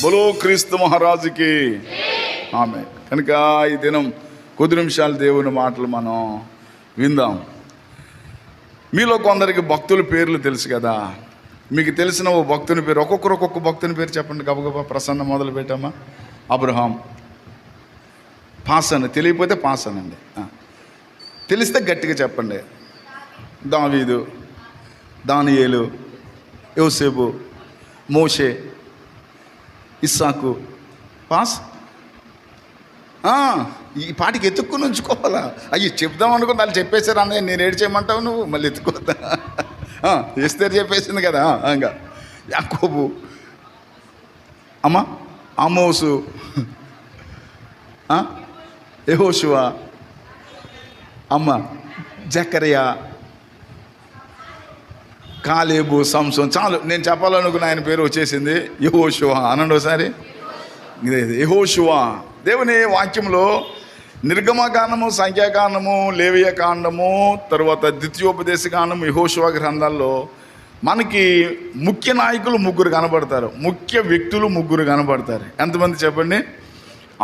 బలో క్రీస్తు మహారాజుకి ఆమె. కనుక ఈ దినం కొద్ది నిమిషాలు దేవుని మాటలు మనం విందాం. మీలో కొందరికి భక్తుల పేర్లు తెలుసు కదా. మీకు తెలిసిన ఓ భక్తుని పేరు, ఒక్కొక్కరు ఒక్కొక్క భక్తుని పేరు చెప్పండి. గబగబా ప్రసన్న మొదలు పెట్టామా? అబ్రహాం. పాసన్, తెలియకపోతే పాసన్ అండి, తెలిస్తే గట్టిగా చెప్పండి. దావీదు, దానియేలు, యోసేపు, మోషే, ఇస్సాకు. పాస్. ఈ పాటికి ఎత్తుక్కుని ఉంచుకోవాలా? అయ్యి చెప్దాం అనుకుని వాళ్ళు చెప్పేశారు అన్నయ్య, నేను ఏడు చేయమంటావు నువ్వు మళ్ళీ ఎత్తుకోద్దా? ఎస్తేరు చెప్పేసింది కదా. ఇంకా యాకోబు, అమ్మ ఆమోసు, యెహోషువ, అమ్మ జకరియా, కాలేబు, సంసోన్. చాలు, నేను చెప్పాలనుకున్న ఆయన పేరు వచ్చేసింది. యెహోషువ అనండి ఒకసారి. యెహోషువ. దేవుని వాక్యంలో నిర్గమకాండము, సంఖ్యాకాండము, లేవియ కాండము, తర్వాత ద్వితీయోపదేశ కాండము, యెహోషువ గ్రంథాల్లో మనకి ముఖ్య నాయకులు ముగ్గురు కనబడతారు, ముఖ్య వ్యక్తులు ముగ్గురు కనబడతారు. ఎంతమంది చెప్పండి?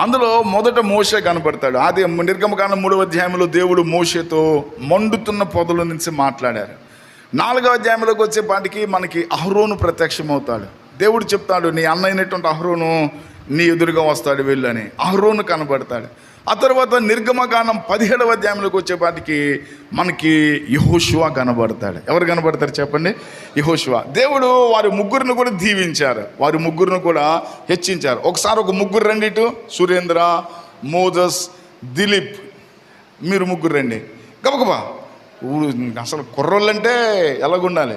అందులో మొదట మోషే కనబడతాడు. అది నిర్గమకాండం 3వ అధ్యాయంలో దేవుడు మోషేతో మండుతున్న పొదల నుంచి మాట్లాడారు. 4వ అధ్యాయంలోకి వచ్చేపాటికి మనకి అహరోను ప్రత్యక్షమవుతాడు. దేవుడు చెప్తాడు, నీ అన్న అయినటువంటి అహరోను నీ ఎదురుగా వస్తాడు వెళ్ళు అని. అహరోను కనబడతాడు. ఆ తర్వాత నిర్గమకాండం 17వ అధ్యాయంలోకి వచ్చేపాటికి మనకి యెహోషువ కనబడతాడు. ఎవరు కనబడతారు చెప్పండి? యెహోషువ. దేవుడు వారి ముగ్గురిని కూడా దీవించారు, వారి ముగ్గురిని కూడా హెచ్చించారు. ఒకసారి ఒక ముగ్గురు రండి ఇటు. సురేంద్ర, మోజస్, దిలీప్, మీరు ముగ్గురు రండి గబగబా. అసలు కుర్రోళ్ళంటే ఎలాగుండాలి?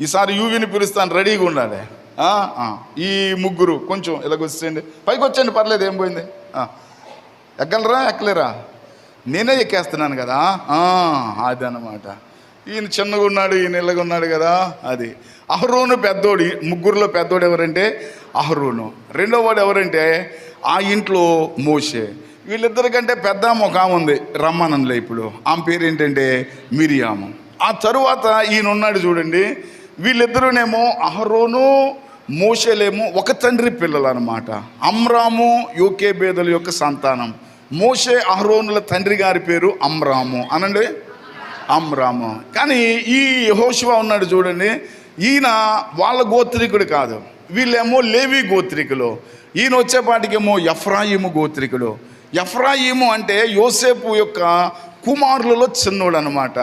ఈసారి యూవిని పిలుస్తాను, రెడీగా ఉండాలి. ఈ ముగ్గురు కొంచెం ఇలాగొచ్చేయండి, పైకి వచ్చేయండి, పర్లేదు, ఏం పోయింది. ఎక్కలరా? ఎక్కలేరా? నేనే ఎక్కేస్తున్నాను కదా. అది అన్నమాట. ఈయన చిన్నగా ఉన్నాడు, ఈయన ఇలాగ ఉన్నాడు కదా. అది అహరోను పెద్దోడు. ముగ్గురులో పెద్దోడు ఎవరంటే అహరోను. రెండో వాడు ఎవరంటే ఆ ఇంట్లో మోషే. వీళ్ళిద్దరికంటే పెద్ద ఒక ఆమె ఉంది, రమ్మనంలో ఇప్పుడు. ఆమె పేరు ఏంటంటే మిరియాము. ఆ తరువాత ఈయన ఉన్నాడు చూడండి. వీళ్ళిద్దరునేమో అహరోను, మోషేలేమో ఒక తండ్రి పిల్లలు అనమాట. అమ్రాము, యోకేబేదుల యొక్క సంతానం. మోషే అహరోనుల తండ్రి గారి పేరు అమ్రాము. అనండి, అమ్రాము. కానీ ఈ యెహోషువ ఉన్నాడు చూడండి, ఈయన వాళ్ళ గోత్రికుడు కాదు. వీళ్ళేమో లేవి గోత్రికులు. ఈయన వచ్చేపాటికేమో ఎఫ్రాయిము గోత్రికుడు. ఎఫ్రాయిము అంటే యోసేపు యొక్క కుమారులలో చిన్నోడు అనమాట.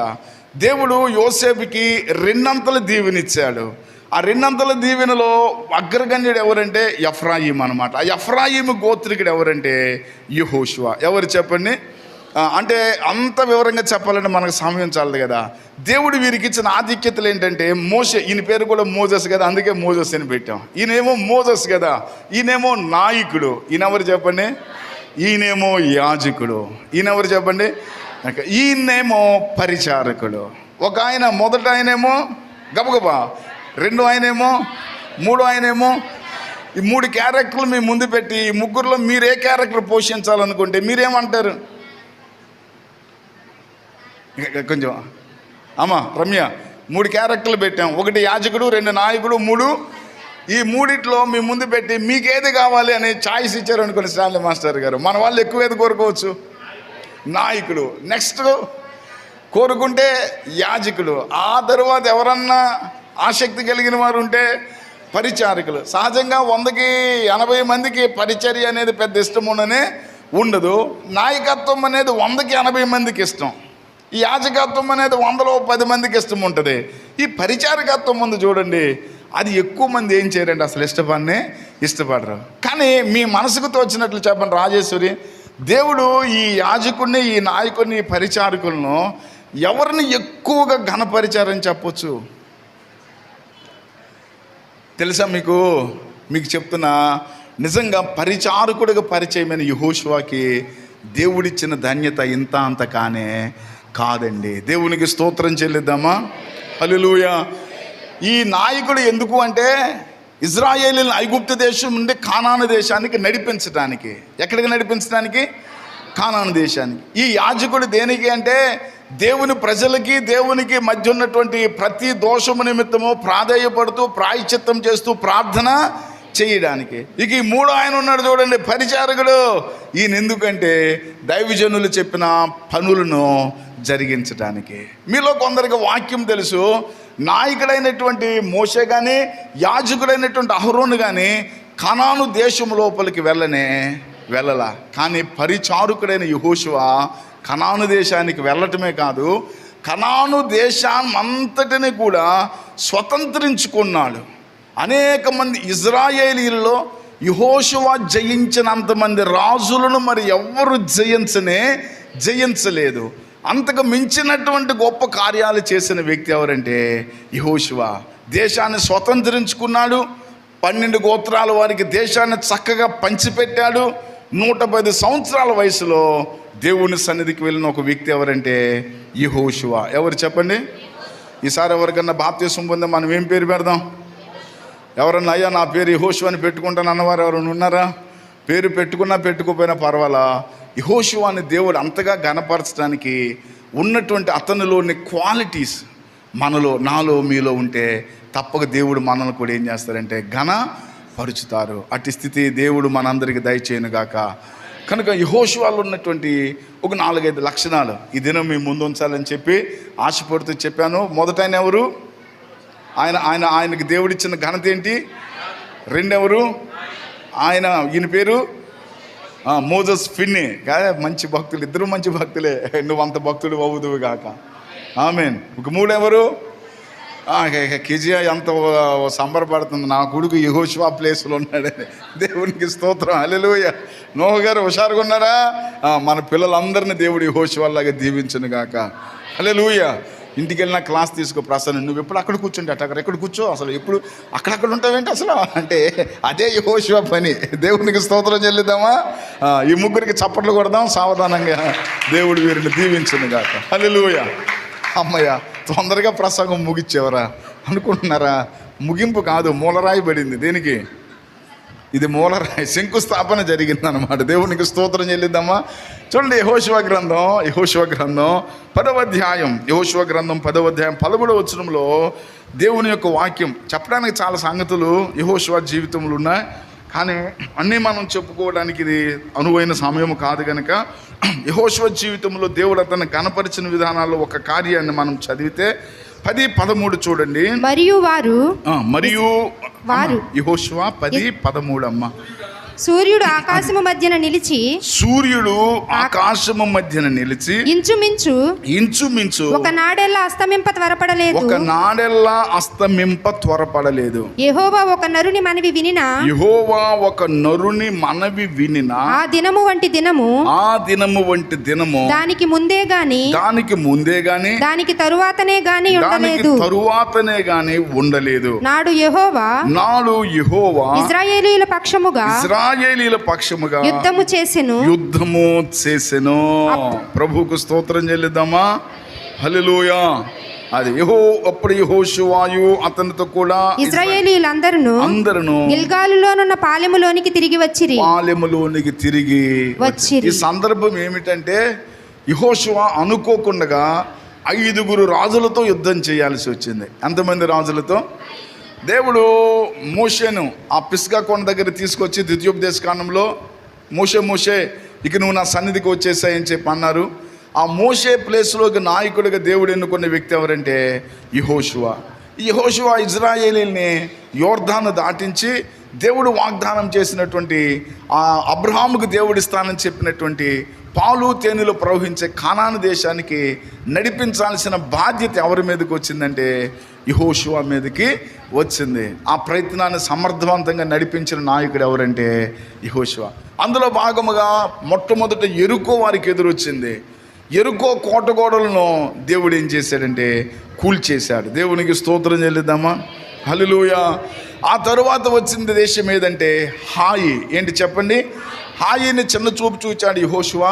దేవుడు యోసేపుకి 2 దీవెనిచ్చాడు. ఆ 2 దీవెనలో అగ్రగణ్యుడు ఎవరంటే ఎఫ్రాయిము అనమాట. ఆ ఎఫ్రాయిము గోత్రికుడు ఎవరంటే యెహోషువ. ఎవరు చెప్పండి? అంటే అంత వివరంగా చెప్పాలంటే మనకు సమయం చాలదు కదా. దేవుడు వీరికి ఇచ్చిన ఆధిక్యతలు ఏంటంటే, మోషే, ఈయన పేరు కూడా మోజస్ కదా, అందుకే మోజస్ అని పెట్టాం. ఈయనేమో మోజస్ కదా, ఈయనేమో నాయకుడు. ఈయన ఎవరు చెప్పండి? ఈయనేమో యాజకుడు. ఈయన ఎవరు చెప్పండి? ఈయనేమో పరిచారకుడు. ఒక ఆయన మొదట ఆయనేమో గబగబా, 2 ఆయనేమో, 3 ఆయనేమో. ఈ 3 క్యారెక్టర్లు మీ ముందు పెట్టి ఈ ముగ్గురులో మీరు ఏ క్యారెక్టర్ పోషించాలనుకుంటే మీరేమంటారు? కొంచెం అమ్మా రమ్య, 3 క్యారెక్టర్లు పెట్టాం. 1 యాజకుడు, 2 నాయకుడు, 3 ఈ 3 మీ ముందు పెట్టి మీకు ఏది కావాలి అని ఛాయిస్ ఇచ్చారు అనుకోండి స్టాన్లీ మాస్టర్ గారు. మన వాళ్ళు ఎక్కువ ఏది కోరుకోవచ్చు? నాయకుడు. నెక్స్ట్ కోరుకుంటే యాజకుడు. ఆ తర్వాత ఎవరన్నా ఆసక్తి కలిగిన వారు ఉంటే పరిచారకులు. సహజంగా 100కి 80 మందికి పరిచర్య అనేది పెద్ద ఇష్టం ఉండదు. నాయకత్వం అనేది 100కి 80 మందికి ఇష్టం. ఈ యాజకత్వం అనేది 100లో 10 మందికి ఇష్టం ఉంటుంది. ఈ పరిచారకత్వం ఉంది చూడండి, అది ఎక్కువ మంది ఏం చేయరండి, అసలు ఇష్టపడరు. కానీ మీ మనసుకు తోచినట్లు చెప్పండి రాజేశ్వరి, దేవుడు ఈ యాజకుడిని, ఈ నాయకుడిని, ఈ పరిచారకులను ఎవరిని ఎక్కువగా ఘనపరిచారని చెప్పొచ్చు తెలుసా మీకు? మీకు చెప్తున్నా, నిజంగా పరిచారకుడిగా పరిచయమైన యెహోషువకి దేవుడిచ్చిన ధన్యత ఇంత అంత కాదండి. దేవునికి స్తోత్రం చెల్లిద్దామా? హల్లెలూయా. ఈ నాయకుడు ఎందుకు అంటే ఇజ్రాయేలీలను ఐగుప్తు దేశం నుండి కానాను దేశానికి నడిపించడానికి. ఎక్కడికి నడిపించడానికి? కానాను దేశానికి. ఈ యాజకుడు దేనికి అంటే దేవుని ప్రజలకి దేవునికి మధ్య ఉన్నటువంటి ప్రతి దోషము నిమిత్తము ప్రాధేయపడుతూ ప్రాయశ్చిత్తం చేస్తూ ప్రార్థన చేయడానికి. ఇక ఈ మూడో ఆయన ఉన్నాడు చూడండి, పరిచారకుడు. ఈయన ఎందుకంటే దైవజనులు చెప్పిన పనులను జరిగించడానికి. మీలో కొందరికి వాక్యం తెలుసు. నాయకుడైనటువంటి మోషే కానీ యాజకుడైనటువంటి అహరోను కానీ కనాను దేశం లోపలికి వెళ్ళలా. కానీ పరిచారకుడైన యెహోషువ కనాను దేశానికి వెళ్ళటమే కాదు, కనాను దేశాన్ని అంతటిని కూడా స్వతంత్రించుకున్నాడు. అనేక మంది ఇజ్రాయేలీల్లో యెహోషువ జయించినంతమంది రాజులను మరి ఎవ్వరు జయించలేదు. అంతకు మించినటువంటి గొప్ప కార్యాలు చేసిన వ్యక్తి ఎవరంటే యెహోషువ. దేశాన్ని స్వతంత్రించుకున్నాడు. 12 గోత్రాల వారికి దేశాన్ని చక్కగా పంచిపెట్టాడు. 110 సంవత్సరాల వయసులో దేవుని సన్నిధికి వెళ్ళిన ఒక వ్యక్తి ఎవరంటే యెహోషువ. ఎవరు చెప్పండి? ఈసారి ఎవరికన్నా బాప్తిసం పొందే మనం ఏం పేరు పెడదాం? ఎవరన్నా అయ్యా నా పేరు యెహోషువ అని పెట్టుకుంటాను అన్నవారు ఎవరైనా ఉన్నారా? పేరు పెట్టుకున్నా పెట్టుకోపోయినా పర్వాలా, యెహోషువ అని దేవుడు అంతగా ఘనపరచడానికి ఉన్నటువంటి అతనిలోని క్వాలిటీస్ నాలో మీలో ఉంటే తప్పక దేవుడు మనల్ని కూడా ఏం చేస్తారంటే ఘనపరుచుతారు. అట్టి స్థితి దేవుడు మనందరికీ దయచేయనుగాక. కనుక యెహోషువలో ఉన్నటువంటి ఒక 4-5 లక్షణాలు ఈ దినం మీ ముందు ఉంచాలని చెప్పి ఆశపడుతూ చెప్పాను. మొదట ఆయన ఎవరు? ఆయనకి దేవుడిచ్చిన ఘనత ఏంటి? రెండెవరు? ఈయన పేరు మోజస్ ఫిన్నె. మంచి భక్తులు, ఇద్దరు మంచి భక్తులే. నువ్వు అంత భక్తుడు అవుదువు గాక. ఆమేన్. ఒక మూడెవరు? కెజియా ఎంత సంబరపడుతుంది, నా కొడుకు యెహోషువ ప్లేస్లో ఉన్నాడని. దేవునికి స్తోత్రం, హల్లెలూయా. నోహ గారు హుషారుగా ఉన్నారా? మన పిల్లలందరినీ దేవుడు యెహోషువలాగా దీవించును గాక, హల్లెలూయా. ఇంటికి వెళ్ళినా క్లాస్ తీసుకో ప్రసన్న, నువ్వు ఎప్పుడు అక్కడ కూర్చుంటే ఎక్కడ కూర్చో, అసలు ఎప్పుడు అక్కడక్కడ ఉంటావేంటి అసలు అంటే అదే యెహోషువ పని. దేవునికి స్తోత్రం చెల్లిద్దామా? ఈ ముగ్గురికి చప్పట్లు కొడదాం సావధానంగా. దేవుడు వీరిని దీవించును గాక, హల్లెలూయా. అమ్మయ్య, తొందరగా ప్రసంగం ముగిచ్చేవరా అనుకుంటున్నారా? ముగింపు కాదు, మూలరాయి పడింది. దేనికి? ఇది మూలరాయి, శంకుస్థాపన జరిగిందనమాట. దేవునికి స్తోత్రం చెల్లిద్దామా? చూడండి, యెహోషువ గ్రంథం 10వ అధ్యాయం. యెహోషువ గ్రంథం 10వ అధ్యాయం 11వ వచనంలో దేవుని యొక్క వాక్యం చెప్పడానికి చాలా సంగతులు యెహోషువ జీవితంలో ఉన్నాయి. కానీ అన్నీ మనం చెప్పుకోవడానికి ఇది అనువైన సమయం కాదు కనుక యెహోషువ జీవితంలో దేవుడు అతన్ని కనపరిచిన విధానాల్లో ఒక కార్యాన్ని మనం చదివితే 10-13 చూడండి. మరియు యెహోషువ 10-13 అమ్మ. సూర్యుడు ఆకాశము మధ్యన నిలిచి ఇంచుమించు ఒక నాడెల్లా అస్తమింప త్వరపడలేదు. యెహోవా ఒక నరుని మనవి వినినా ఆ దినము వంటి దినము దానికి ముందే గాని దానికి తరువాతనే గాని ఉండలేదు. నాడు యెహోవా ఇశ్రాయేలీయుల పక్షముగా యుద్ధము చేసెను. ప్రభువుకు స్తోత్రం చెల్లిద్దామా? హల్లెలూయా. అది అప్పుడు యెహోషువయు అతనితో కూడా ఇశ్రాయేలీయులందరూ గిల్గాలులోనున్న పాలెములోనికి తిరిగి వచ్చిరి. ఈ సందర్భం ఏమిటంటే యెహోషువ అనుకోకుండా 5 రాజులతో యుద్ధం చేయాల్సి వచ్చింది. ఎంతమంది రాజులతో? దేవుడు మోషేను ఆ పిస్గా కొండ దగ్గర తీసుకొచ్చి ద్వితీయోపదేశ కాండంలో మోషే ఇక నువ్వు నా సన్నిధికి వచ్చేసాయని చెప్పి అన్నారు. ఆ మోషే ప్లేస్లోకి నాయకుడిగా దేవుడు ఎన్నుకున్న వ్యక్తి ఎవరంటే యెహోషువ ఇజ్రాయేలీల్ని యోర్దాను దాటించి దేవుడు వాగ్దానం చేసినటువంటి ఆ అబ్రహాముకు దేవుడిస్తానని చెప్పినటువంటి పాలు తేనెలు ప్రవహించే కానాను దేశానికి నడిపించాల్సిన బాధ్యత ఎవరి మీదకి వచ్చిందంటే యెహోషువ మీదకి వచ్చింది. ఆ ప్రయత్నాన్ని సమర్థవంతంగా నడిపించిన నాయకుడు ఎవరంటే యెహోషువ. అందులో భాగముగా మొట్టమొదట యెరికో వారికి ఎదురొచ్చింది. యెరికో కోటగోడలను దేవుడు ఏం చేశాడంటే కూల్చేశాడు. దేవునికి స్తోత్రం చెల్లిద్దామా? హల్లెలూయా. ఆ తరువాత వచ్చింది దేశం ఏదంటే హాయి. ఏంటి చెప్పండి? హాయిని చిన్న చూపు చూచాడు యెహోషువ.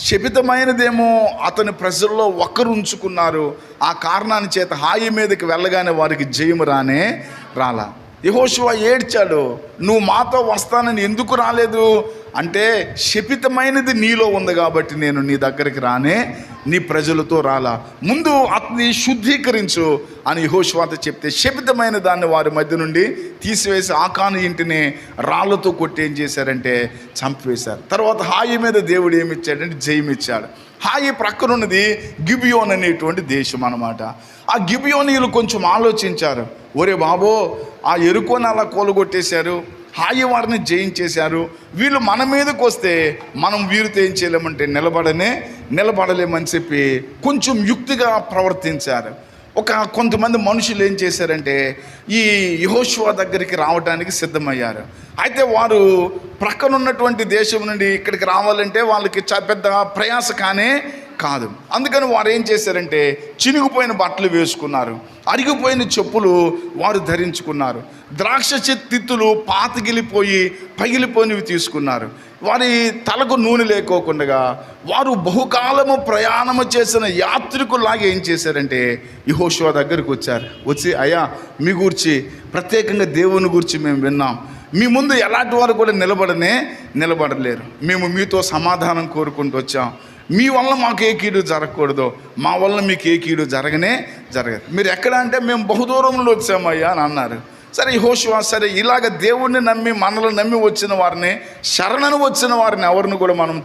శపితమైనదేమో అతని ప్రజల్లో ఒక్కరు ఉంచుకున్నారు. ఆ కారణాన్ని చేత హాయి మీదకి వెళ్ళగానే వారికి జయము రాలా. యెహోషువ ఏడ్చాడు, నువ్వు మాతో వస్తానని ఎందుకు రాలేదు అంటే శపితమైనది నీలో ఉంది కాబట్టి నేను నీ దగ్గరికి నీ ప్రజలతో రాలా. ముందు ఆత్మ వారిని శుద్ధీకరించు అని యెహోషువతో చెప్తే శపితమైన దాన్ని వారి మధ్య నుండి తీసివేసి ఆకాను ఇంటిని రాళ్లతో కొట్టి ఏం చేశారంటే చంపివేశారు. తర్వాత హాయి మీద దేవుడు ఏమి ఇచ్చాడంటే జయం ఇచ్చాడు. హాయి ప్రక్కనున్నది గిబియోన్ అనేటువంటి దేశం అన్నమాట. ఆ గిబియోనీయులు కొంచెం ఆలోచించారు, ఒరే బాబో ఆ ఎరుకోని అలా కూలగొట్టేశారు, హాయి వారిని జయించేశారు, వీళ్ళు మన మీదకి వస్తే మనం వీరితో ఏం చేయలేమంటే నిలబడలేమని చెప్పి కొంచెం యుక్తిగా ప్రవర్తించారు. కొంతమంది మనుషులు ఏం చేశారంటే ఈ యెహోషువ దగ్గరికి రావడానికి సిద్ధమయ్యారు. అయితే వారు ప్రక్కనున్నటువంటి దేశం నుండి ఇక్కడికి రావాలంటే వాళ్ళకి పెద్ద ప్రయాస కాదు. అందుకని వారు ఏం చేశారంటే చినిగిపోయిన బట్టలు వేసుకున్నారు, అరిగిపోయిన చెప్పులు వారు ధరించుకున్నారు, ద్రాక్ష తిత్తులు పగిలిపోయినవి తీసుకున్నారు. వారి తలకు నూనె లేకోకుండా వారు బహుకాలము ప్రయాణము చేసిన యాత్రికుల్లాగా ఏం చేశారంటే యెహోషువ దగ్గరికి వచ్చి అయ్యా మీ గురించి ప్రత్యేకంగా దేవుని గురించి మేము విన్నాం, మీ ముందు ఎలాంటి వారు కూడా నిలబడలేరు, మేము మీతో సమాధానం కోరుకుంటూ వచ్చాం, మీ వల్ల మాకు ఏ కీడు జరగకూడదు, మా వల్ల మీకు ఏ కీడు జరగదు. మీరు ఎక్కడ అంటే మేము బహుదూరంలో వచ్చామయ్యా అని అన్నారు. సరే యెహోషువ సరే ఇలాగ దేవుణ్ణి నమ్మి మనల్ని నమ్మి వచ్చిన వారిని, శరణను వచ్చిన వారిని ఎవరిని కూడా మనం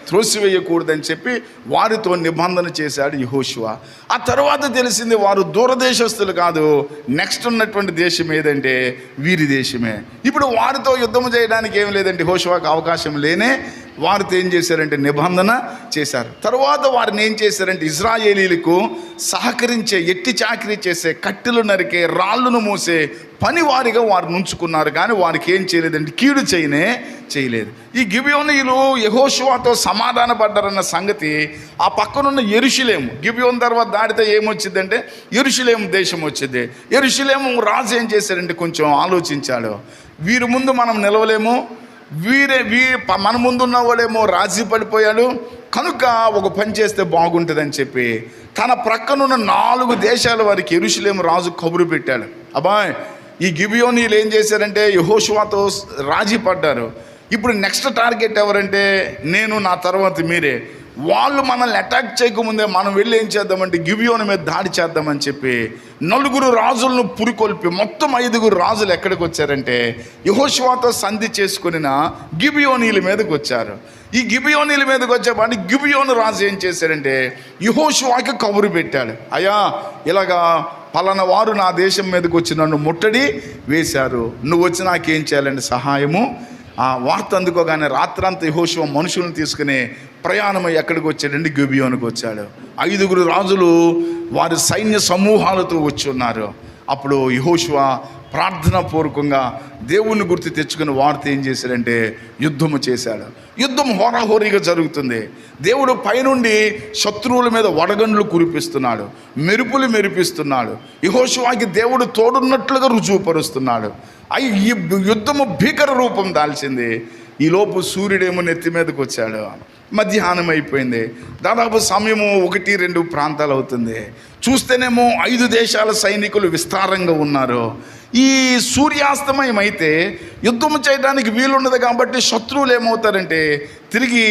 త్రోసివేయకూడదని చెప్పి వారితో నిబంధన చేశాడు యెహోషువ. ఆ తర్వాత తెలిసింది వారు దూరదేశస్తులు కాదు, నెక్స్ట్ ఉన్నటువంటి దేశం ఏదంటే వీరి దేశమే. ఇప్పుడు వారితో యుద్ధం చేయడానికి ఏం లేదంటే యెహోషువకు అవకాశం వారితో ఏం చేశారంటే నిబంధన చేశారు. తర్వాత వారిని ఏం చేశారంటే ఇశ్రాయేలీలకు సహకరించే, ఎట్టి చాకిరీ చేసే, కట్టెలు నరికే, రాళ్ళను మూసే పని వారిగా వారు నుంచుకున్నారు. కానీ వారికి ఏం చేయలేదంటే కీడు చేయలేదు. ఈ గిబియోనీయులు యెహోషువతో సమాధాన పడ్డారన్న సంగతి ఆ పక్కనున్న యెరూషలేము, గిబియోన్ తర్వాత దాటితే ఏమొచ్చిందంటే యెరూషలేము దేశం వచ్చింది. యెరూషలేము రాజు ఏం చేశారంటే కొంచెం ఆలోచించాడు, వీరి ముందు మనం నిలవలేము, మన ముందున్న వాడేమో రాజీ పడిపోయాడు, కనుక ఒక పని చేస్తే బాగుంటుందని చెప్పి తన ప్రక్కనున్న 4 దేశాల వారికి యెరూషలేము రాజు కబురు పెట్టాడు. అబ్బాయ్ ఈ గిబియోనీయులు ఏం చేశారంటే యెహోషువతో రాజీ పడ్డారు, ఇప్పుడు నెక్స్ట్ టార్గెట్ ఎవరంటే నేను, నా తర్వాత మీరే. వాళ్ళు మనల్ని అటాక్ చేయకముందే మనం వెళ్ళి ఏం చేద్దామంటే గిబియోను మీద దాడి చేద్దామని చెప్పి 4 రాజులను పురికొల్పి మొత్తం 5 రాజులు ఎక్కడికి వచ్చారంటే యెహోషువతో సంధి చేసుకున్న గిబియోనీయుల మీదకి వచ్చారు. ఈ గిబియోనీయుల మీదకి వచ్చేపాటి గిబియోను రాజు ఏం చేశారంటే యెహోషువకి కబురు పెట్టాడు, అయ్యా ఇలాగా పలానా వారు నా దేశం మీదకి వచ్చి నన్ను ముట్టడి వేశారు, నువ్వు వచ్చి నాకేం చేయాలంటే సహాయము. ఆ వార్త అందుకోగానే రాత్రంతా యెహోషువ మనుషులను తీసుకుని ప్రయాణమై ఎక్కడికి వచ్చాడండి గిబియోనుకు వచ్చాడు. 5 రాజులు వారి సైన్య సమూహాలతో వచ్చి ఉన్నారు. అప్పుడు యెహోషువ ప్రార్థన పూర్వకంగా దేవుని గుర్తు తెచ్చుకుని వారితో ఏం చేశాడంటే యుద్ధము చేశాడు. యుద్ధం హోరాహోరీగా జరుగుతుంది. దేవుడు పైనుండి శత్రువుల మీద వడగండ్లు కురిపిస్తున్నాడు, మెరుపులు మెరిపిస్తున్నాడు. యెహోషువకి దేవుడు తోడున్నట్లుగా రుజువుపరుస్తున్నాడు. ఈ యుద్ధము భీకర రూపం దాల్చింది. ఈలోపు సూర్యుడేమో నెత్తి మీదకి వచ్చాడు, మధ్యాహ్నం అయిపోయింది, దాదాపు సమయము 1-2 ప్రాంతాలు అవుతుంది. చూస్తేనేమో 5 దేశాల సైనికులు విస్తారంగా ఉన్నారు. ఈ సూర్యాస్తమయం అయితే యుద్ధం చేయడానికి వీలుండదు కాబట్టి శత్రువులు ఏమవుతారంటే తిరిగి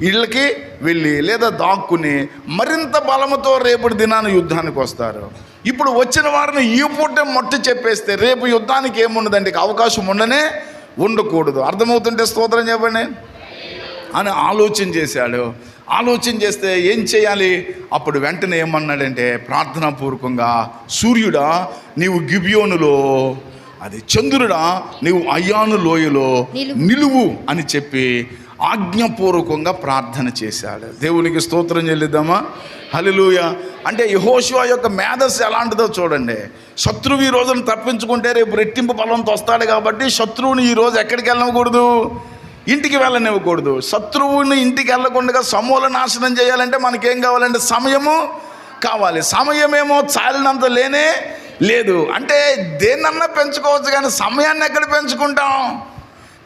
ఇళ్ళకి వెళ్ళి లేదా దాక్కుని మరింత బలముతో రేపటి దినాన యుద్ధానికి వస్తారు. ఇప్పుడు వచ్చిన వారిని ఈ పూట మొట్ట చెప్పేస్తే రేపు యుద్ధానికి ఏముండదండి, అవకాశం ఉండకూడదు. అర్థమవుతుంటే స్తోత్రం చెప్పండి అని ఆలోచన చేశాడు. ఆలోచన చేస్తే ఏం చేయాలి? అప్పుడు వెంటనే ఏమన్నాడంటే ప్రార్థనాపూర్వకంగా, సూర్యుడా నీవు గిబియోనులో, అది చంద్రుడా నీవు అయ్యాను లోయలో నిలువు అని చెప్పి ఆజ్ఞాపూర్వకంగా ప్రార్థన చేశాడు. దేవునికి స్తోత్రం చెల్లిద్దామా? హల్లెలూయా. అంటే యెహోషువ యొక్క మేధస్సు ఎలాంటిదో చూడండి. శత్రువు ఈ రోజును తప్పించుకుంటే రేపు రెట్టింపు బలంతో వస్తాడు కాబట్టి శత్రువుని ఈరోజు ఎక్కడికి వెళ్ళకూడదు, ఇంటికి వెళ్ళనివ్వకూడదు. శత్రువుని ఇంటికి వెళ్ళకుండా సమూల నాశనం చేయాలంటే మనకేం కావాలంటే సమయము కావాలి. సమయమేమో చాలినంత లేదు. అంటే దేన్నన్నా పెంచుకోవచ్చు కానీ సమయాన్ని ఎక్కడ పెంచుకుంటాం?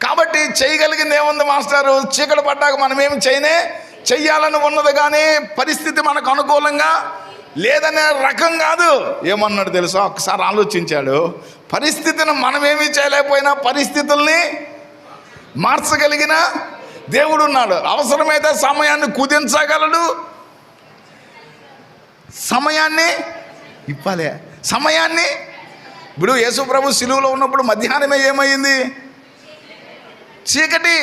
కాబట్టి చేయగలిగింది ఏముంది మాస్టారు, చీకటి పడ్డాక మనమేమి చెయ్యాలని ఉన్నది కానీ పరిస్థితి మనకు అనుకూలంగా లేదనే రకం కాదు. ఏమన్నాడు తెలుసా? ఒకసారి ఆలోచించాడు. పరిస్థితిని మనమేమీ చేయలేకపోయినా పరిస్థితుల్ని మార్చగలిగిన దేవుడు ఉన్నాడు. అవసరమైతే సమయాన్ని కుదించగలడు, సమయాన్ని ఇప్పాలి. సమయాన్ని ఇప్పుడు యేసు ప్రభు సిలువలో ఉన్నప్పుడు మధ్యాహ్నమే ఏమైంది? చీకటి.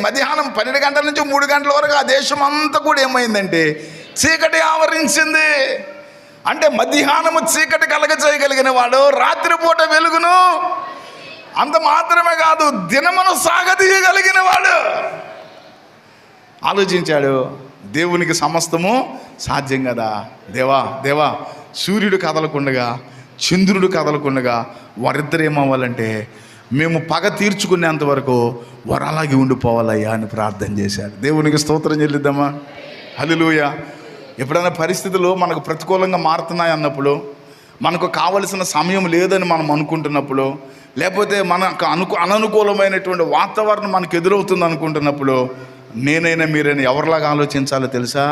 మధ్యాహ్నం 12 గంటల నుంచి 3 గంటల వరకు ఆ దేశం అంతా కూడా ఏమైందంటే చీకటి ఆవరించింది. అంటే మధ్యాహ్నము చీకటి కలగజేయగలిగిన వాడు రాత్రిపూట వెలుగును, అంత మాత్రమే కాదు దినమును సాగదీయగలిగిన వాడు. ఆలోచించాడు, దేవునికి సమస్తము సాధ్యం కదా. దేవా సూర్యుడు కదలకుండగా చంద్రుడు కదలకుండగా వారిద్దరు ఏమవ్వాలంటే మేము పగ తీర్చుకునేంత వరకు వారు అలాగే ఉండిపోవాలయ్యా అని ప్రార్థన చేశారు. దేవునికి స్తోత్రం చెల్లిద్దామా? హల్లెలూయా. ఎప్పుడైనా పరిస్థితులు మనకు ప్రతికూలంగా మారుతున్నాయి అన్నప్పుడు, మనకు కావలసిన సమయం లేదని మనం అనుకుంటున్నప్పుడు, లేకపోతే మనకు అననుకూలమైనటువంటి వాతావరణం మనకు ఎదురవుతుంది అనుకుంటున్నప్పుడు, నేనైనా మీరైనా ఎవరిలాగా ఆలోచించాలో తెలుసా?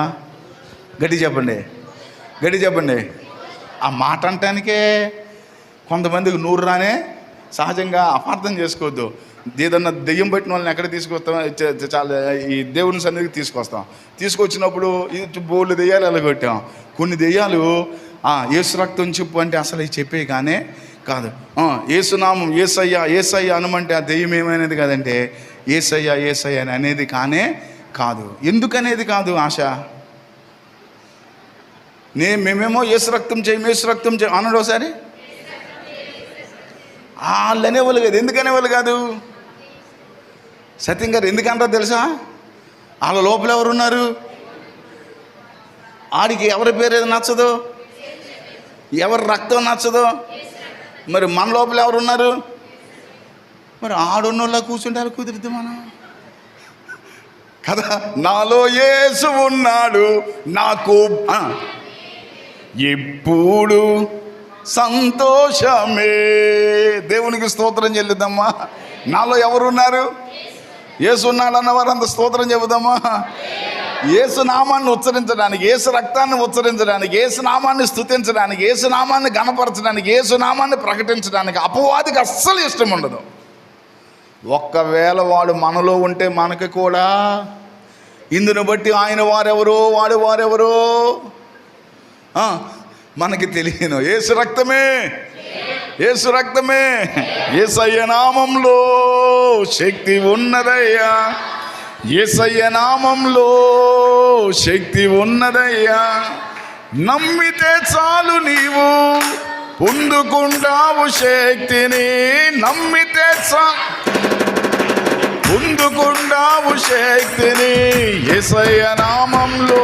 గట్టి చెప్పండి. ఆ మాట అంటానికే కొంతమందికి నూరు రానే సహజంగా అపార్థం చేసుకోవద్దు. ఏదన్నా దెయ్యం పట్టిన వాళ్ళని ఎక్కడ తీసుకొస్తాం? చాలా ఈ దేవుని సన్నిధికి తీసుకొచ్చినప్పుడు ఇది బోళ్ళు దెయ్యాలు ఎలాగొట్టాం. కొన్ని దెయ్యాలు యేసు రక్తం చెప్పు అంటే అసలు ఇది చెప్పే కానీ కాదు. యేసునామం ఏసయ్య అనమంటే ఆ దెయ్యం ఏమైనది కాదంటే ఏసయ్య అని అనేది కానే కాదు. ఎందుకనేది కాదు ఆశ. మేమేమో యేసు రక్తం చేయి అన్నాడు ఒకసారి. వాళ్ళు అనేవాళ్ళు కాదు. ఎందుకనేవాళ్ళు కాదు? సత్యం గారు ఎందుకంటారో తెలుసా? వాళ్ళ లోపల ఎవరున్నారు? ఆడికి ఎవరి పేరు ఏది నచ్చదు, ఎవరి రక్తం నచ్చదు. మరి మన లోపల ఎవరున్నారు? మరి ఆడున్నోళ్ళ కూర్చుంటే అలా కుదిరిద్ది మనం కదా. నాలో యేసు ఉన్నాడు, నాకు ఎప్పుడు సంతోషమే. దేవునికి స్తోత్రం చెల్లిద్దామా. నాలో ఎవరున్నారు? యేసు ఉన్నాడు అన్నవారు అంత స్తోత్రం చెబుదామా. యేసు నామాన్ని ఉచ్చరించడానికి, యేసు రక్తాన్ని ఉచ్చరించడానికి, యేసు నామాన్ని స్తుతించడానికి, యేసు నామాన్ని గణపరచడానికి, యేసు నామాన్ని ప్రకటించడానికి అపవాదికి అస్సలు ఇష్టం ఉండదు. ఒక్కవేళ వాడు మనలో ఉంటే మనకి కూడా ఇందును బట్టి ఆయన వారెవరో వాడు వారెవరో మనకి తెలియను. యేసు రక్తమే యేసయ్య నామంలో శక్తి ఉన్నదయ్యా. యేసయ్య నామంలో శక్తి ఉన్నదయ్యా. నమ్మితే చాలు నీవు పొందుకుంటావు శక్తిని. నమ్మితే పొందుకుంటావు శక్తిని. యేసయ్య నామంలో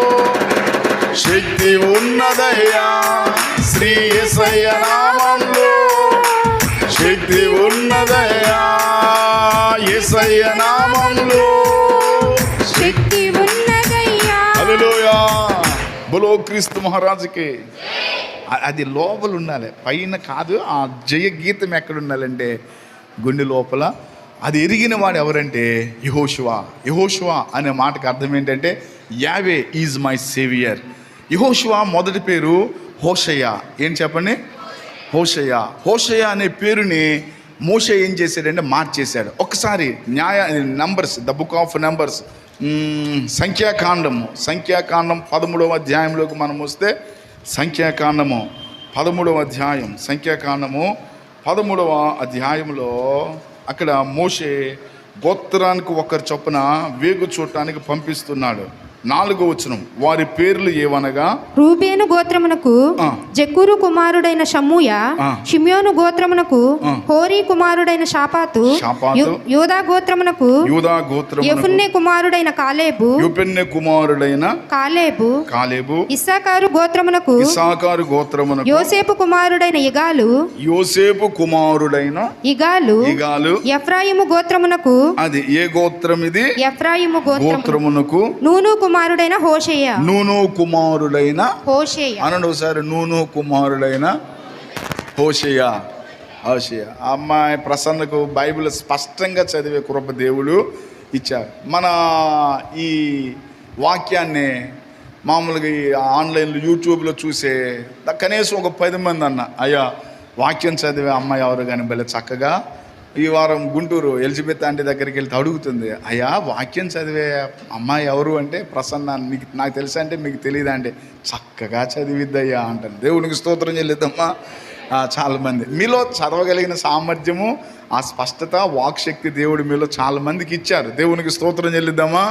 శక్తి ఉన్నదయ్యా. శ్రీ యేసయ్య నామంలో శక్తి ఉన్నదయ్యా. యేసయ్య నామంలో శక్తి ఉన్నదయ్యా. హల్లెలూయా. బోలో క్రీస్తు మహారాజుకి. అది లోపల ఉండాలి, పైన కాదు. ఆ జయ గీతం ఎక్కడ ఉండాలంటే గుండె లోపల. అది ఎరిగిన వాడు ఎవరంటే యెహోషువ అనే మాటకు అర్థం ఏంటంటే యావే ఈజ్ మై సేవియర్. యెహోషువ మొదటి పేరు హోషయ్య. ఏం చెప్పండి? హోషయ్య అనే పేరుని మోషే ఏం చేశాడంటే మార్చేశాడు. ఒకసారి numbers, the book of numbers, సంఖ్యాకాండం 13వ అధ్యాయంలోకి మనం వస్తే, సంఖ్యాకాండము 13వ అధ్యాయంలో అక్కడ మోషే గోత్రానికి ఒకరి చొప్పున వేగు చూడటానికి పంపిస్తున్నాడు. 4వ వచనం, వారి పేర్లు ఏవనగా రూబేను గోత్రమునకు జక్కూరు కుమారుడైన షమ్మూయ, షిమ్యోను గోత్రమునకు హోరీ కుమారుడైన షాపాతు, యూదా గోత్రమునకు యెఫున్నె కుమారుడైన కాలేబు, ఇస్సాకారు గోత్రమునకు యోసేపు కుమారుడైన ఇగాలు, ఎఫ్రాయిము గోత్రమునకు, అది ఏ గోత్రం ఇది? ఎఫ్రాయిము గోత్రమునకు నూను కుమారుడైన హోషేయ అనండి ఒకసారి. నూను కుమారుడైన హోషేయ. అమ్మాయి ప్రసన్నకు బైబిల్ స్పష్టంగా చదివే కృప దేవుడు ఇచ్చారు. మన ఈ వాక్యాన్ని మామూలుగా ఈ ఆన్లైన్లో యూట్యూబ్లో చూసే కనీసం ఒక 10 మంది అయ్యా వాక్యం చదివే అమ్మాయి ఎవరు కానీ భలే చక్కగా ఈ వారం గుంటూరు ఎలిజబెత్ ఆంటీ దగ్గరికి వెళ్తే అడుగుతుంది, అయ్యా వాక్యం చదివే అమ్మాయి ఎవరు అంటే ప్రసన్న, మీకు నాకు తెలుసా అంటే మీకు తెలియదా అంటే చక్కగా చదివిద్దయ్యా అంటాను. దేవునికి స్తోత్రం చెల్లిద్దమ్మా. చాలామంది మీలో చదవగలిగిన సామర్థ్యము, ఆ స్పష్టత, వాక్శక్తి దేవుడు మీలో చాలామందికి ఇచ్చారు. దేవునికి స్తోత్రం చెల్లిద్దామా.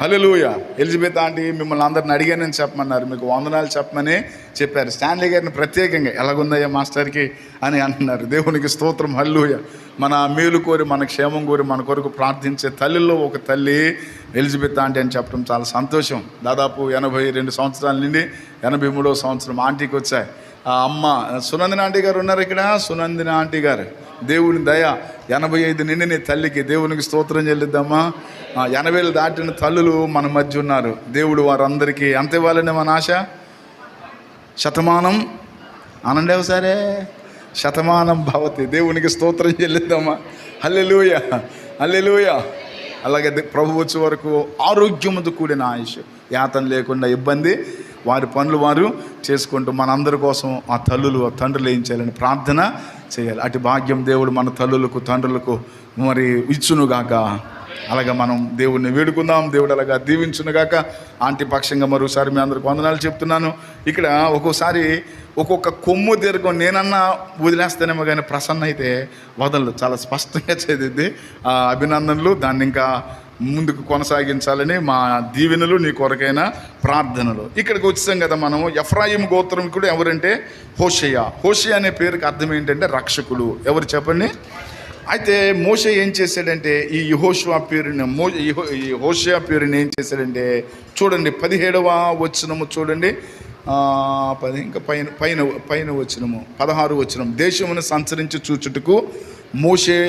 హల్లెలూయా. ఎలిజబెత్ ఆంటీ మిమ్మల్ని అందరిని అడిగానని చెప్పమన్నారు, మీకు వందనాలు చెప్పమని చెప్పారు. స్టాన్లీ గారిని ప్రత్యేకంగా ఎలాగుందయ్యా మాస్టర్కి అని అంటున్నారు. దేవునికి స్తోత్రం. హల్లెలూయా. మన మేలు కోరి, మన క్షేమం కోరి, మన కొరకు ప్రార్థించే తల్లిలో ఒక తల్లి ఎలిజబెత్ ఆంటీ అని చెప్పడం చాలా సంతోషం. దాదాపు 82 సంవత్సరాల నుండి 83వ సంవత్సరం ఆంటీకి వచ్చాయి. ఆ అమ్మ సునందిన ఆంటీ గారు ఉన్నారు ఇక్కడ. సునందిన ఆంటీ గారు, దేవుని దయ 85 నిండిన తల్లికి దేవునికి స్తోత్రం చెల్లిద్దామా. 80 దాటిన తల్లులు మన మధ్య ఉన్నారు. దేవుడు వారందరికీ ఎంత ఇవ్వాలని మన ఆశ. శతమానం అనండి ఒకసారి, శతమానం భవతి. దేవునికి స్తోత్రం చెల్లిద్దామా. హల్లెలూయా, హల్లెలూయా. అలాగే ప్రభు వచ్చే వరకు ఆరోగ్యముతో కూడిన ఆయుష్, యాతన లేకుండా ఇబ్బంది, వారి పనులు వారు చేసుకుంటూ మనందరి కోసం ఆ తల్లులు, ఆ తండ్రులు ఏం చేయాలని ప్రార్థన చేయాలి. అటు భాగ్యం దేవుడు మన తల్లులకు, తండ్రులకు మరి ఇచ్చునుగాక. అలాగా మనం దేవుడిని వేడుకుందాం. దేవుడు అలాగా దీవించునుగాక. ఆంటీ పక్షంగా మరోసారి మీ అందరికి వందనాలు చెప్తున్నాను. ఇక్కడ ఒక్కోసారి ఒక్కొక్క కొమ్ము దీర్ఘం నేనన్నా వదిలేస్తానేమో కానీ ప్రసన్న అయితే వదలదు, చాలా స్పష్టంగా చదివిద్ది. అభినందనలు. దాన్ని ఇంకా ముందుకు కొనసాగించాలని మా దీవెనలు, నీ కొరకైన ప్రార్థనలు. ఇక్కడికి వచ్చాం కదా మనం. ఎఫ్రాయిము గోత్రం కూడా ఎవరంటే హోషేయ. హోషేయ అనే పేరుకి అర్థం ఏంటంటే రక్షకుడు. ఎవరు చెప్పండి. అయితే మోషే ఏం చేశాడంటే ఈ యెహోషువ పేరుని, ఈ హోషేయ పేరుని ఏం చేశాడంటే చూడండి 17వ వచనము చూడండి. 10 ఇంకా పైన వచనము 16 వచనం. దేశమును సంచరించి చూచుటకు మోషే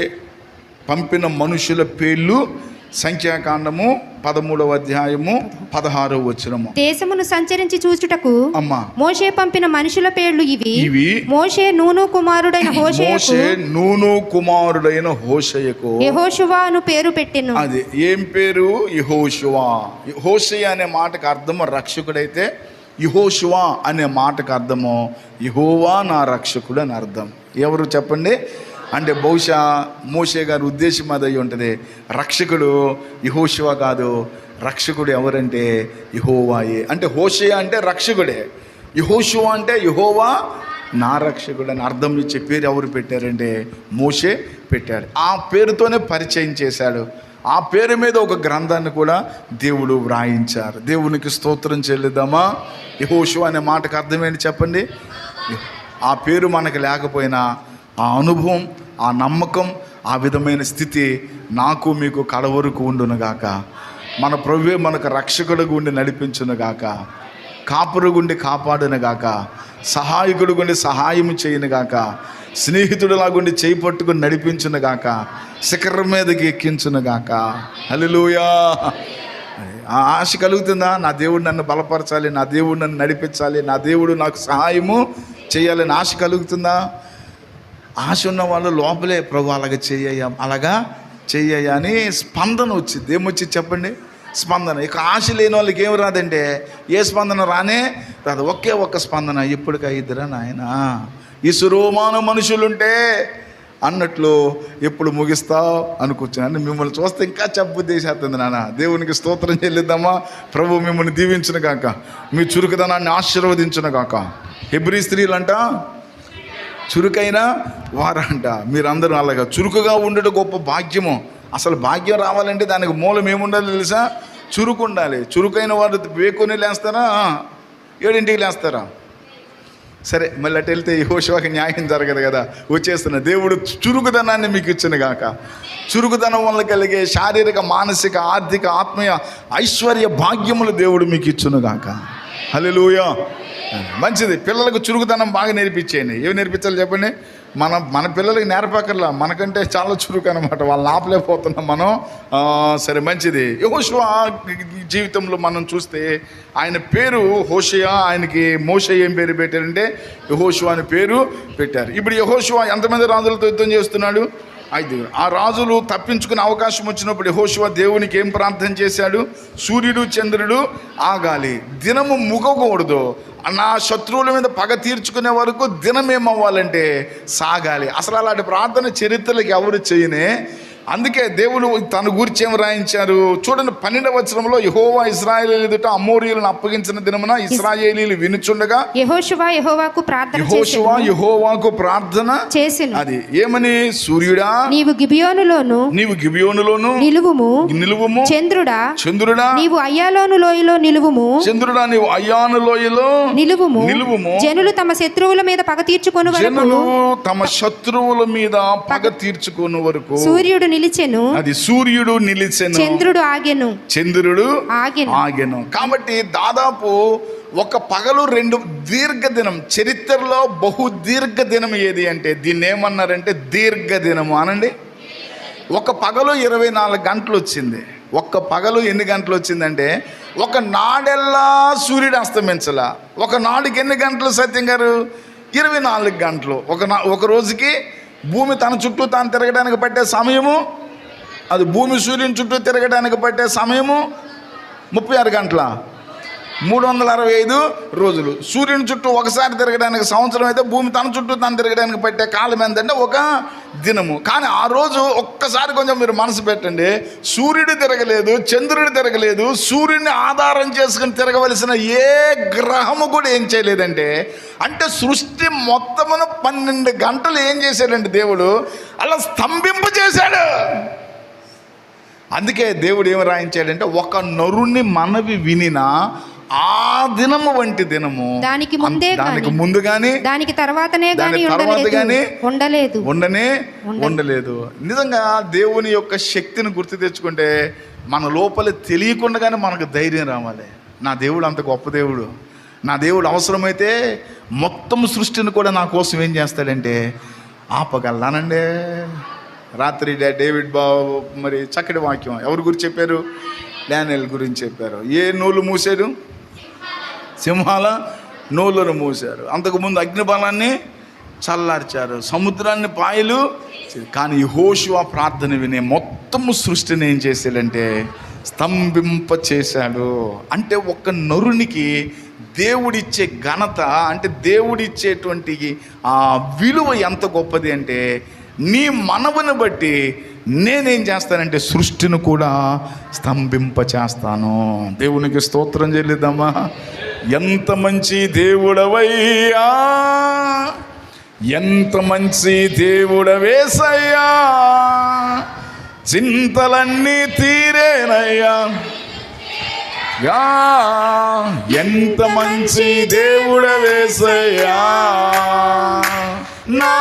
పంపిన మనుషుల పేర్లు సంఖ్యాకాండము 13వ అధ్యాయము 16వ వచనము. దేశమును సంచరించి చూచుటకు అమ్మా మోషే పంపిన మనుషుల పేర్లు ఇవి. మోషే నూను కుమారుడైన హోషేయకు యెహోషువ అను పేరు పెట్టెను. అది ఏం పేరు? యెహోషువ. హోషేయ అనే మాటకు అర్థము రక్షకుడైతే, యెహోషువ అనే మాటకు అర్థము యెహోవా నా రక్షకుడు అని అర్థం. ఎవరు చెప్పండి. అంటే బహుశా మోషే గారి ఉద్దేశం అది అయి ఉంటుంది. రక్షకుడు యెహోషువ కాదు, రక్షకుడు ఎవరంటే యెహోవాయే. అంటే హోషేయ అంటే రక్షకుడే, యెహోషువ అంటే యెహోవా నా రక్షకుడు అని అర్థం ఇచ్చే పేరు ఎవరు పెట్టారంటే మోషే పెట్టాడు. ఆ పేరుతోనే పరిచయం చేశాడు. ఆ పేరు మీద ఒక గ్రంథాన్ని కూడా దేవుడు వ్రాయించారు. దేవునికి స్తోత్రం చెల్లిద్దామా. యెహోషువ అనే మాటకు అర్థం ఏంటి చెప్పండి. ఆ పేరు మనకు లేకపోయినా ఆ అనుభవం, ఆ నమ్మకం, ఆ విధమైన స్థితి నాకు మీకు కడవరకు ఉండునుగాక. మన ప్రభువే మనకు రక్షకుడు గుండి నడిపించునుగాక, కాపురు గుండి కాపాడునుగాక, సహాయకుడు గుండి సహాయం చేయనుగాక, స్నేహితుడిలాగుండి చేయి పట్టుకుని నడిపించునుగాక, శిఖరం మీదకి ఎక్కించునుగాక. హల్లెలూయా. ఆ ఆశ కలుగుతుందా? నా దేవుడు నన్ను బలపరచాలి, నా దేవుడు నన్ను నడిపించాలి, నా దేవుడు నాకు సహాయము చేయాలని ఆశ కలుగుతుందా? ఆశ ఉన్న వాళ్ళు లోపలే ప్రభు అలాగా చెయ్య అని స్పందన వచ్చింది. ఏమొచ్చి చెప్పండి? స్పందన. ఇక ఆశ లేని వాళ్ళకి ఏమి రాదంటే ఏ స్పందన రానే రాదు. ఒకే ఒక్క స్పందన, ఎప్పటికీ ఇద్దరా నాయన ఈ సురోమాన మనుషులుంటే అన్నట్లు ఎప్పుడు ముగిస్తావు అనుకుంటున్నాను. మిమ్మల్ని చూస్తే ఇంకా చెప్పబుద్ధేసేస్తుంది నాన్న. దేవునికి స్తోత్రం చెల్లిద్దామా. ప్రభు మిమ్మల్ని దీవించును గాక, మీ చురుకుదనాన్ని ఆశీర్వదించును గాక. హెబ్రీ స్త్రీలంట చురుకైన వారంట. మీరందరూ అలాగా చురుకుగా ఉండడం గొప్ప భాగ్యము. అసలు భాగ్యం రావాలంటే దానికి మూలం ఏముండాలి తెలుసా? చురుకు ఉండాలి. చురుకైన వారు వేకుని లేస్తారా, 7ంటికి లేస్తారా? సరే, మళ్ళీ అటు వెళ్తే యెహోషువకి న్యాయం జరగదు కదా. వచ్చేస్తున్న దేవుడు చురుకుదనాన్ని మీకు ఇచ్చును గాక. చురుకుదనం వల్ల కలిగే శారీరక, మానసిక, ఆర్థిక, ఆత్మీయ ఐశ్వర్య భాగ్యములు దేవుడు మీకు ఇచ్చును గాక. హల్లెలూయా. మంచిది. పిల్లలకు చురుకుదనం బాగా నేర్పించేయండి. ఏమి నేర్పించాలి చెప్పండి. మన పిల్లలకి నేర్పకర్లా, మనకంటే చాలా చురుకు అనమాట. వాళ్ళని ఆపలేకపోతున్నాం మనం. సరే, మంచిది. యెహోషువ జీవితంలో మనం చూస్తే ఆయన పేరు హోషేయ, ఆయనకి మోషే ఏం పేరు పెట్టారంటే యెహోషువ అని పేరు పెట్టారు. ఇప్పుడు యెహోషువ ఎంతమంది రాజులతో యుద్ధం చేస్తున్నాడు? 5. ఆ రాజులు తప్పించుకునే అవకాశం వచ్చినప్పుడు యెహోషువ దేవునికి ఏం ప్రార్థన చేశాడు? సూర్యుడు చంద్రుడు ఆగాలి, దినము ముగకూడదు, నా శత్రువుల మీద పగ తీర్చుకునే వరకు దినం ఏమవ్వాలంటే సాగాలి. అసలు అలాంటి ప్రార్థన చరిత్రలకు ఎవరు చేయనే. అందుకే దేవుడు తన గురించి ఏం రాయించారు చూడండి. 12వ వచనంలో యెహోవా ఇశ్రాయేలీయుల ఎదుట అమోరీయులను అప్పగించిన దినమున ఇశ్రాయేలీయులు వినుచుండగా యెహోషువ యెహోవాకు ప్రార్థన చేసెను. అది ఏమని? సూర్యుడా నీవు గిబియోనులోను నిలువుము. చంద్రుడా నీవు అయ్యాలోను లోయలో నిలువుము. చంద్రుడా నీవు అయ్యాను లోయలో నిలువుము. జనులు తమ శత్రువుల మీద పగ తీర్చుకొను వరకు సూర్యుడు నిలిచెను. అది సూర్యుడు నిలిచెను. చంద్రుడు ఆగెను. కాబట్టి దాదాపు ఒక పగలు 2 దీర్ఘ దినం. చరిత్రలో బహు దీర్ఘ దినం ఏది అంటే దీన్ని ఏమన్నారంటే దీర్ఘ దినము అనండి. ఒక పగలు 24 గంటలు వచ్చింది. ఒక్క పగలు ఎన్ని గంటలు వచ్చిందంటే ఒక నాడెల్లా సూర్యుడు అస్తమించలా. ఒక నాడుకి ఎన్ని గంటలు సత్యం గారు? 24 గంటలు. ఒక రోజుకి భూమి తన చుట్టూ తాను తిరగడానికి పట్టే సమయము, అది భూమి సూర్యుని చుట్టూ తిరగడానికి పట్టే సమయము 36 గంటల 365 రోజులు. సూర్యుని చుట్టూ ఒకసారి తిరగడానికి సంవత్సరం అయితే భూమి తన చుట్టూ తాను తిరగడానికి పట్టే కాలం ఎంతంటే ఒక దినము. కానీ ఆ రోజు ఒక్కసారి కొంచెం మీరు మనసు పెట్టండి. సూర్యుడు తిరగలేదు, చంద్రుడు తిరగలేదు, సూర్యుడిని ఆధారం చేసుకుని తిరగవలసిన ఏ గ్రహము కూడా ఏం చేయలేదంటే అంటే సృష్టి మొత్తమును 12 గంటలు ఏం చేశాడంటే దేవుడు అలా స్తంభింప చేశాడు. అందుకే దేవుడు ఏమి రాయించాడంటే ఒక నరుని మనవి వినినా ఆ దినము వంటి దినము దానికి ముందు గాని దానికి తర్వాతనే ఉండలేదు. నిజంగా దేవుని యొక్క శక్తిని గుర్తు తెచ్చుకుంటే మన లోపల తెలియకుండానే మనకు ధైర్యం రావాలి. నా దేవుడు అంత గొప్ప దేవుడు. నా దేవుడు అవసరమైతే మొత్తం సృష్టిని కూడా నా కోసం ఏం చేస్తాడంటే ఆపగలనండి. రాత్రి డేవిడ్ బాబు మరి చక్కటి వాక్యం ఎవరి గురించి చెప్పారు? డానియేల్ గురించి చెప్పారు. ఏ నోళ్ళు మూసారు? సింహాల నోళ్ళను మూసారు. అంతకుముందు అగ్నిబాణాన్ని చల్లార్చారు, సముద్రాన్ని పాయలు. కానీ యెహోషువ ప్రార్థన వినే మొత్తము సృష్టిని ఏం చేశాడంటే స్తంభింప చేశాడు. అంటే ఒక నరునికి దేవుడిచ్చే ఘనత, అంటే దేవుడిచ్చేటువంటి ఆ విలువ ఎంత గొప్పది అంటే నీ మనవుని బట్టి నేనేం చేస్తానంటే సృష్టిని కూడా స్తంభింప చేస్తాను. దేవునికి స్తోత్రం చెల్లిద్దామా. ఎంత మంచి దేవుడవయ్యా, ఎంత మంచి దేవుడవేసయ్యా, చింతలన్నీ తీరేనయ్యా. ఎంత మంచి దేవుడవేసయ్యా, నా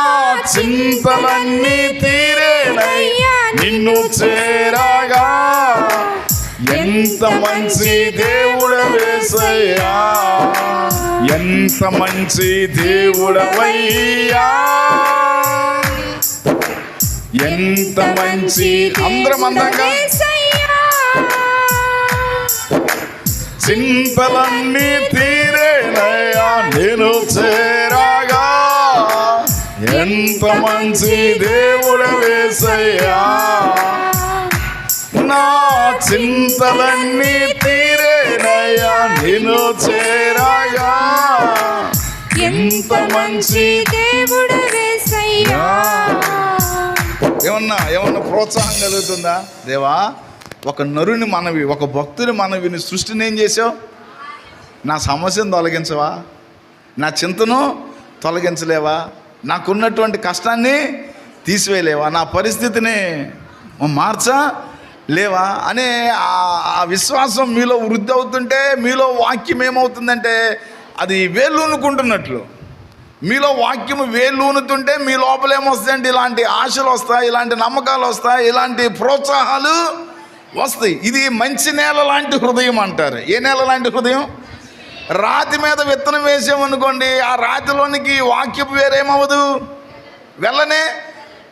చింతలన్నీ తీరేనయ్యా నిన్ను చేరాగా. ఎంత మంచి దేవుడవేసయ్యా, ఎంత మంచి దేవుడవయ్యా, ఎంత మంచి. అందరం అందంగా చింతలన్నీ తీరేనయ్యా నేను చేరాగా. ఎంత మంచి దేవుడవేసయ్యా, నా చింతలన్నీ తీరేనయ్యా నేను చేరాగా. ఎంత మంచి దేవుడవేసయ్యా. ఏమన్నా ప్రోత్సాహం కలుగుతుందా? దేవా, ఒక నరుని మనవి, ఒక భక్తుని మనవిని సృష్టిని ఏం చేసావు? నా సమస్యను తొలగించవా? నా చింతను తొలగించలేవా? నాకున్నటువంటి కష్టాన్ని తీసివేయలేవా? నా పరిస్థితిని మార్చలేవా అనే ఆ విశ్వాసం మీలో వృద్ధి అవుతుంటే మీలో వాక్యం ఏమవుతుందంటే అది వేళ్ళూనుకుంటున్నట్లు. మీలో వాక్యం వేళ్ళూనుతుంటే మీ లోపల ఏమొస్తాయంటే ఇలాంటి ఆశలు వస్తాయి, ఇలాంటి నమ్మకాలు వస్తాయి, ఇలాంటి ప్రోత్సాహాలు వస్తాయి. ఇది మంచి నేల లాంటి హృదయం అంటారు. ఏ నేల లాంటి హృదయం? రాతి మీద విత్తనం వేసామనుకోండి, ఆ రాతిలోనికి వాక్యపు వేరేమవ్వదు, వెళ్ళనే.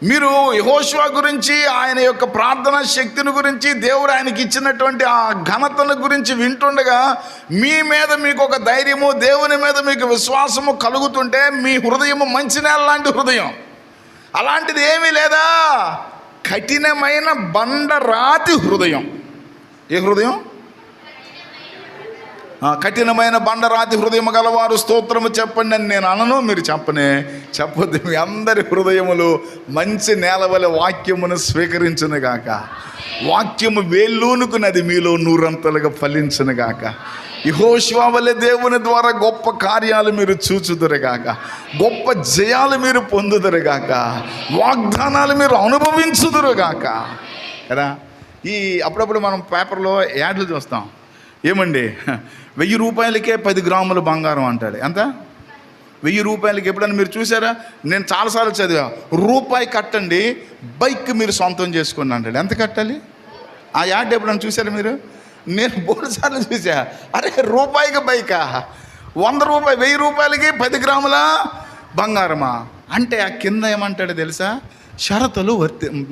మీరు యెహోషువ గురించి, ఆయన యొక్క ప్రార్థన శక్తిని గురించి, దేవుడు ఆయనకి ఇచ్చినటువంటి ఆ ఘనతను గురించి వింటుండగా మీ మీద మీకు ఒక ధైర్యము, దేవుని మీద మీకు విశ్వాసము కలుగుతుంటే మీ హృదయము మంచి నేల లాంటి హృదయం. అలాంటిది ఏమీ లేదా, కఠినమైన బండ రాతి హృదయం. ఏ హృదయం? కఠినమైన బండరాతి హృదయం గలవారు స్తోత్రము చెప్పండి అని నేను అనను, మీరు చెప్పొద్దు. మీ అందరి హృదయములు మంచి నేలవలె వాక్యమును స్వీకరించును గాక. వాక్యము వేళ్ళూనుకున్నది మీలో నూరంతలుగా ఫలించును గాక. యెహోషువ వలె దేవుని ద్వారా గొప్ప కార్యాలు మీరు చూచుదురుగాక, గొప్ప జయాలు మీరు పొందుదురుగాక, వాగ్దానాలు మీరు అనుభవించుదురుగాక కదా. అప్పుడప్పుడు మనం పేపర్లో యాడ్లు చూస్తాం, ఏమండి 1000 రూపాయలకే 10 గ్రాముల బంగారం అంటాడు. ఎంత? 1000 రూపాయలకి. ఎప్పుడన్నా మీరు చూసారా? నేను చాలాసార్లు చదివా, రూపాయి కట్టండి బైక్ మీరు సొంతం చేసుకోండి అంటాడు. ఎంత కట్టాలి? ఆ యాడ్ ఎప్పుడన్నా చూసారా మీరు? నేను 3 సార్లు చూసా. అరే రూపాయికి బైకా? 100 రూపాయలు 1000 రూపాయలకి 10 గ్రాముల బంగారమా అంటే ఆ కింద ఏమంటాడో తెలుసా? షరతులు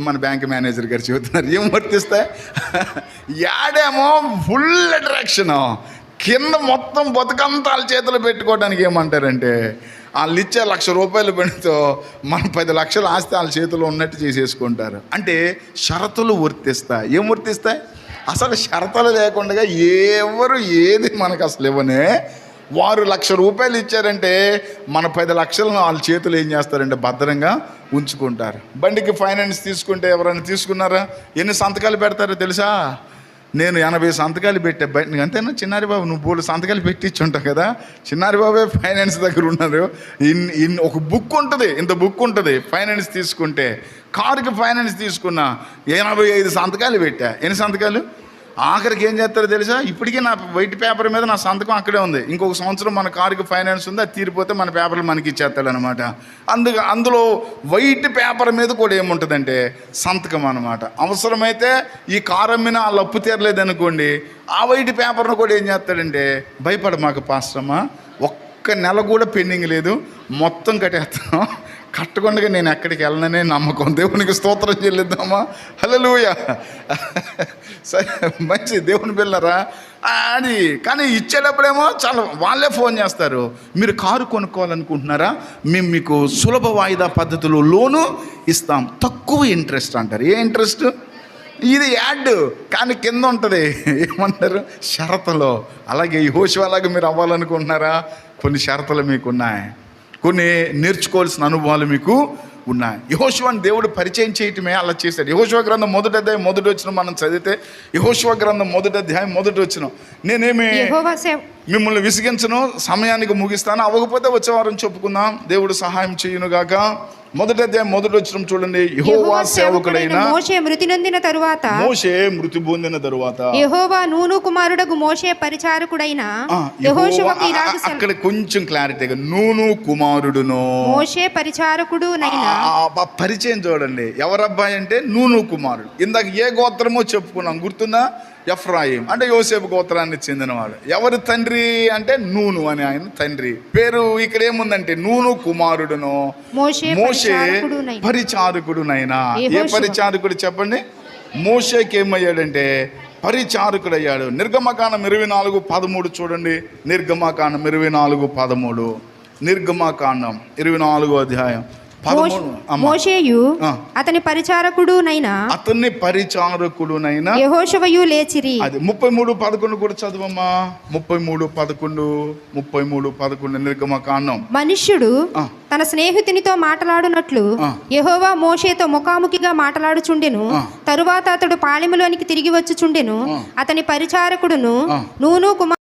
మన బ్యాంక్ మేనేజర్ గారు చెబుతున్నారు. ఏం వర్తిస్తాయి? యాడేమో ఫుల్ అట్రాక్షన్, కింద మొత్తం బతుకంతా వాళ్ళ చేతులు పెట్టుకోవడానికి ఏమంటారంటే, వాళ్ళు ఇచ్చే 1,00,000 రూపాయలు పెడితో మన 10 లక్షల ఆస్తి వాళ్ళ చేతిలో ఉన్నట్టు చేసేసుకుంటారు. అంటే షరతులు వర్తిస్తాయి. ఏం వర్తిస్తాయి? అసలు షరతులు లేకుండా ఎవరు ఏది మనకు అసలు ఇవ్వనే. వారు 1,00,000 రూపాయలు ఇచ్చారంటే మన 10 లక్షలను వాళ్ళ చేతులు ఏం చేస్తారంటే భద్రంగా ఉంచుకుంటారు. బండికి ఫైనాన్స్ తీసుకుంటే ఎవరైనా తీసుకున్నారా? ఎన్ని సంతకాలు పెడతారో తెలుసా? నేను 80 సంతకాలు పెట్టా బండి. అంతేనా చిన్నారి బాబు? నువ్వు 3 సంతకాలు పెట్టించుంటావు కదా. చిన్నారి బాబే ఫైనాన్స్ దగ్గర ఉన్నారు. ఒక బుక్ ఉంటుంది, ఇంత బుక్ ఉంటుంది. ఫైనాన్స్ తీసుకుంటే కారుకి ఫైనాన్స్ తీసుకున్నా 85 సంతకాలు పెట్టా. ఎన్ని సంతకాలు? ఆఖరికి ఏం చేస్తారో తెలుసా? ఇప్పటికీ నా వైట్ పేపర్ మీద నా సంతకం అక్కడే ఉంది. ఇంకొక సంవత్సరం మన కారుకి ఫైనాన్స్ ఉంది, అది తీరిపోతే మన పేపర్లు మనకి ఇచ్చేస్తాడనమాట. అందులో వైట్ పేపర్ మీద కూడా ఏముంటుందంటే సంతకం అనమాట. అవసరమైతే ఈ కారు అమ్మినా వాళ్ళు అప్పు తీరలేదనుకోండి, ఆ వైట్ పేపర్ను కూడా ఏం చేస్తాడంటే, భయపడ మాకు పాస్టమ్మా, ఒక్క నెల కూడా పెండింగ్ లేదు, మొత్తం కట్టేస్తాం, కట్టకుండా నేను ఎక్కడికి వెళ్ళననే నమ్మకం. దేవునికి స్తోత్రం చెల్లిద్దామా? హల్లెలూయా. సరే, మంచి దేవుని పిల్లరా. అది కానీ ఇచ్చేటప్పుడేమో చాలా వాళ్ళే ఫోన్ చేస్తారు, మీరు కారు కొనుక్కోవాలనుకుంటున్నారా, మేము మీకు సులభ వాయిదా పద్ధతిలో లోను ఇస్తాం, తక్కువ ఇంట్రెస్ట్ అంటారు. ఏ ఇంట్రెస్ట్? ఇది యాడ్, కానీ కింద ఉంటుంది ఏమంటారు? షరతులు. అలాగే యెహోషువ లాగా మీరు అవ్వాలనుకుంటున్నారా? కొన్ని షరతులు మీకు ఉన్నాయి, కొన్ని నేర్చుకోవాల్సిన అనుభవాలు మీకు ఉన్నాయి. యెహోషువని దేవుడు పరిచయం చేయటమే అలా చేశాడు. యెహోషువ గ్రంథం 1వ అధ్యాయం 1వ వచనం మనం చదివితే, యెహోషువ గ్రంథం 1వ అధ్యాయం 1వ వచనం, నేనేమి మిమ్మల్ని విసిగించను, సమయానికి ముగిస్తాను, అవ్వకపోతే వచ్చే వారం చెప్పుకుందాం, దేవుడు సహాయం చేయునుగాక. 1వ అధ్యాయం 1వ వచనం చూడండి. యెహోవా సేవకుడైన మోషే మృతి నొందిన తరువాత, మోషే మృతి పొందిన తరువాత, యెహోవా నూను కుమారుడగు మోషే పరిచారకుడైన యెహోషువకు ఇలాగు అక్కడ కొంచెం క్లారిటీగా, నూను కుమారుడును మోషే పరిచారకుడు నైనా. పరిచయం చూడండి, ఎవరబ్బాయి అంటే నూను కుమారుడు. ఇందాక ఏ గోత్రమో చెప్పుకున్నాం, గుర్తుందా? ఎఫ్రాయిం అంటే యోసేపు గోత్రానికి చెందినవాడు. ఎవరు తండ్రి అంటే నూను అని ఆయన తండ్రి పేరు. ఇక్కడ ఏముందంటే నూను కుమారుడును మోషే పరిచారకుడునైనా. ఏ పరిచారకుడు చెప్పండి? మోషేకి ఏమయ్యాడంటే పరిచారకుడు అయ్యాడు. నిర్గమకాండం 24:13 చూడండి. నిర్గమకాండం 24:13. నిర్గమకాండం 24వ అధ్యాయం 13. మోషేయు అతని పరిచారకుడునైనా యెహోషువయు లేచిరి. అది 33:11 కూడా చదవమ్మా. 33:11 నిర్గమకాండం. మనుష్యుడు తన స్నేహితునితో మాట్లాడునట్లు యెహోవా మోషేతో ముఖాముఖిగా మాట్లాడుచుండెను. తరువాత అతడు పాళెములోనికి తిరిగి వచ్చుచుండెను. అతని పరిచారకుడును నూను కుమార్